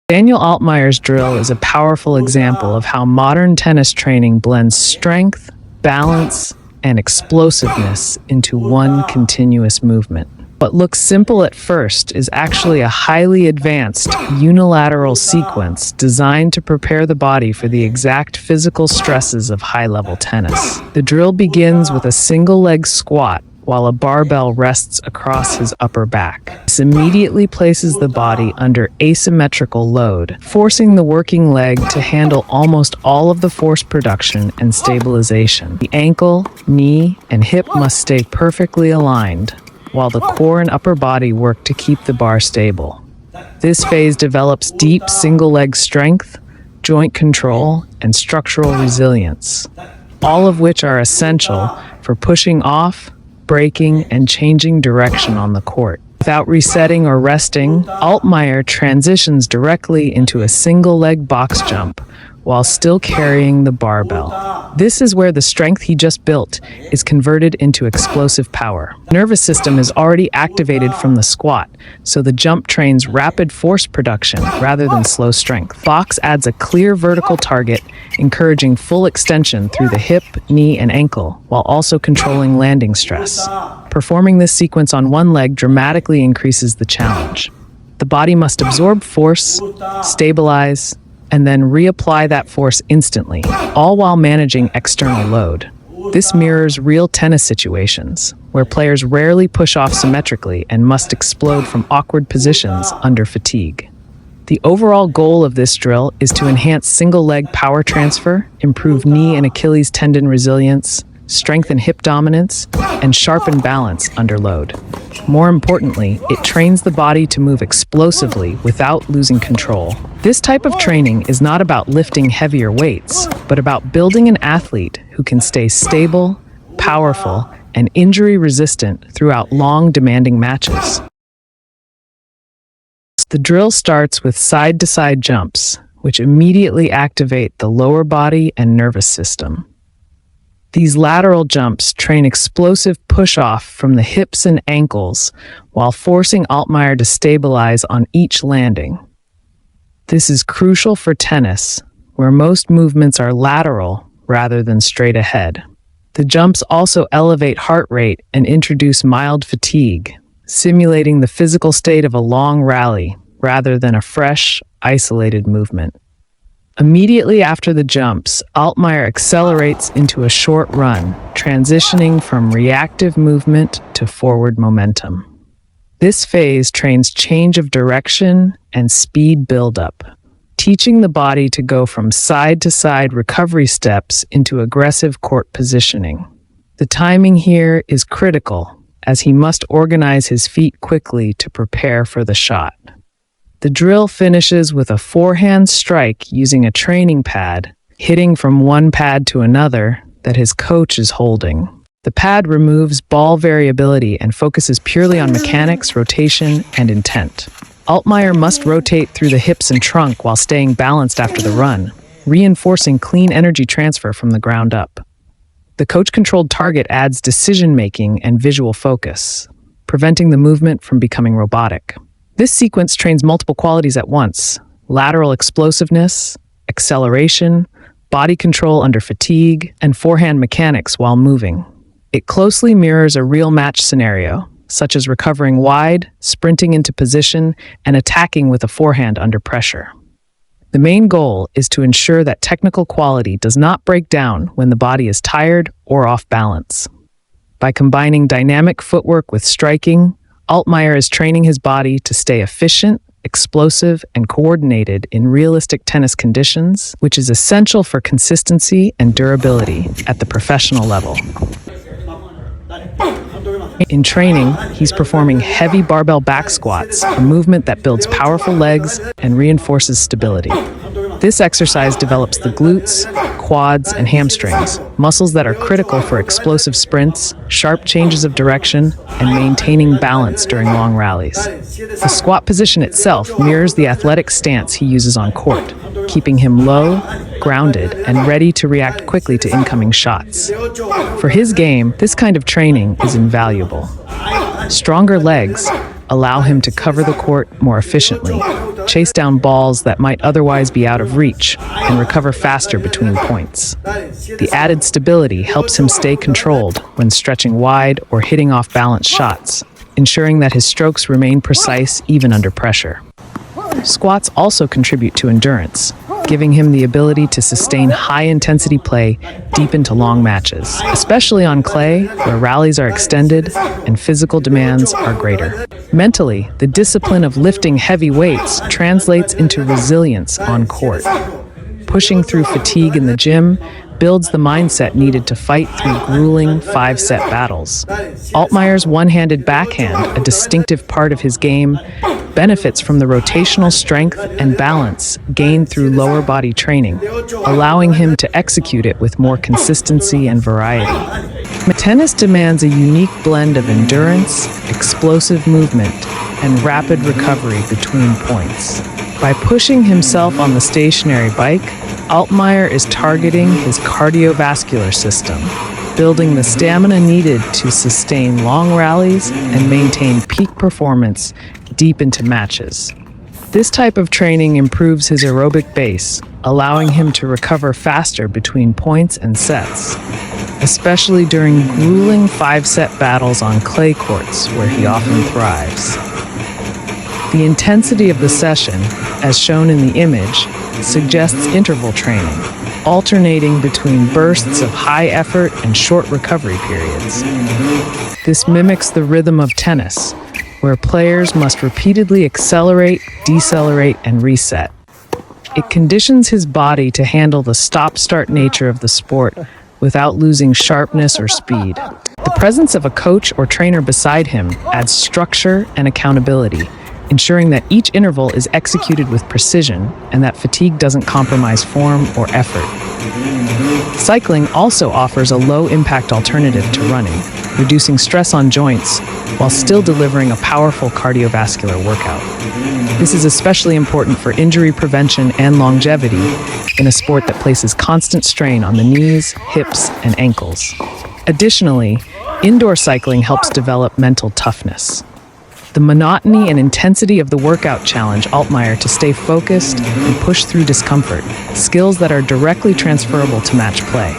Daniel Altmaier's drill is a powerful example of how modern tennis training blends strength, balance, and explosiveness into one continuous movement. What looks simple at first is actually a highly advanced unilateral sequence designed to prepare the body for the exact physical stresses of high-level tennis. The drill begins with a single-leg squat while a barbell rests across his upper back. This immediately places the body under asymmetrical load, forcing the working leg to handle almost all of the force production and stabilization. The ankle, knee, and hip must stay perfectly aligned, while the core and upper body work to keep the bar stable. This phase develops deep single-leg strength, joint control, and structural resilience, all of which are essential for pushing off, breaking, and changing direction on the court. Without resetting or resting, Altmaier transitions directly into a single-leg box jump while still carrying the barbell. This is where the strength he just built is converted into explosive power. The nervous system is already activated from the squat, so the jump trains rapid force production rather than slow strength. Box adds a clear vertical target, encouraging full extension through the hip, knee, and ankle, while also controlling landing stress. Performing this sequence on one leg dramatically increases the challenge. The body must absorb force, stabilize, and then reapply that force instantly, all while managing external load. This mirrors real tennis situations, where players rarely push off symmetrically and must explode from awkward positions under fatigue. The overall goal of this drill is to enhance single-leg power transfer, improve knee and Achilles tendon resilience, strengthen hip dominance, and sharpen balance under load. More importantly, it trains the body to move explosively without losing control. This type of training is not about lifting heavier weights, but about building an athlete who can stay stable, powerful, and injury-resistant throughout long, demanding matches. The drill starts with side-to-side jumps, which immediately activate the lower body and nervous system. These lateral jumps train explosive push-off from the hips and ankles while forcing Altmaier to stabilize on each landing. This is crucial for tennis, where most movements are lateral rather than straight ahead. The jumps also elevate heart rate and introduce mild fatigue, simulating the physical state of a long rally rather than a fresh, isolated movement. Immediately after the jumps, Altmaier accelerates into a short run, transitioning from reactive movement to forward momentum. This phase trains change of direction and speed buildup, teaching the body to go from side-to-side recovery steps into aggressive court positioning. The timing here is critical, as he must organize his feet quickly to prepare for the shot. The drill finishes with a forehand strike using a training pad, hitting from one pad to another that his coach is holding. The pad removes ball variability and focuses purely on mechanics, rotation, and intent. Altmaier must rotate through the hips and trunk while staying balanced after the run, reinforcing clean energy transfer from the ground up. The coach-controlled target adds decision-making and visual focus, preventing the movement from becoming robotic. This sequence trains multiple qualities at once: lateral explosiveness, acceleration, body control under fatigue, and forehand mechanics while moving. It closely mirrors a real match scenario, such as recovering wide, sprinting into position, and attacking with a forehand under pressure. The main goal is to ensure that technical quality does not break down when the body is tired or off balance. By combining dynamic footwork with striking, Altmaier is training his body to stay efficient, explosive, and coordinated in realistic tennis conditions, which is essential for consistency and durability at the professional level. In training, he's performing heavy barbell back squats, a movement that builds powerful legs and reinforces stability. This exercise develops the glutes, quads, and hamstrings, muscles that are critical for explosive sprints, sharp changes of direction, and maintaining balance during long rallies. The squat position itself mirrors the athletic stance he uses on court, keeping him low, grounded, and ready to react quickly to incoming shots. For his game, this kind of training is invaluable. Stronger legs, allow him to cover the court more efficiently, chase down balls that might otherwise be out of reach, and recover faster between points. The added stability helps him stay controlled when stretching wide or hitting off-balance shots, ensuring that his strokes remain precise even under pressure. Squats also contribute to endurance, giving him the ability to sustain high-intensity play deep into long matches, especially on clay, where rallies are extended and physical demands are greater. Mentally, the discipline of lifting heavy weights translates into resilience on court. Pushing through fatigue in the gym builds the mindset needed to fight through grueling 5-set battles. Altmaier's one-handed backhand, a distinctive part of his game, benefits from the rotational strength and balance gained through lower body training, allowing him to execute it with more consistency and variety. Tennis demands a unique blend of endurance, explosive movement, and rapid recovery between points. By pushing himself on the stationary bike, Altmaier is targeting his cardiovascular system, building the stamina needed to sustain long rallies and maintain peak performance deep into matches. This type of training improves his aerobic base, allowing him to recover faster between points and sets, especially during grueling 5-set battles on clay courts where he often thrives. The intensity of the session, as shown in the image, suggests interval training, alternating between bursts of high effort and short recovery periods. This mimics the rhythm of tennis, where players must repeatedly accelerate, decelerate, and reset. It conditions his body to handle the stop-start nature of the sport without losing sharpness or speed. The presence of a coach or trainer beside him adds structure and accountability, ensuring that each interval is executed with precision and that fatigue doesn't compromise form or effort. Cycling also offers a low-impact alternative to running, reducing stress on joints while still delivering a powerful cardiovascular workout. This is especially important for injury prevention and longevity in a sport that places constant strain on the knees, hips, and ankles. Additionally, indoor cycling helps develop mental toughness. The monotony and intensity of the workout challenge Altmaier to stay focused and push through discomfort, skills that are directly transferable to match play.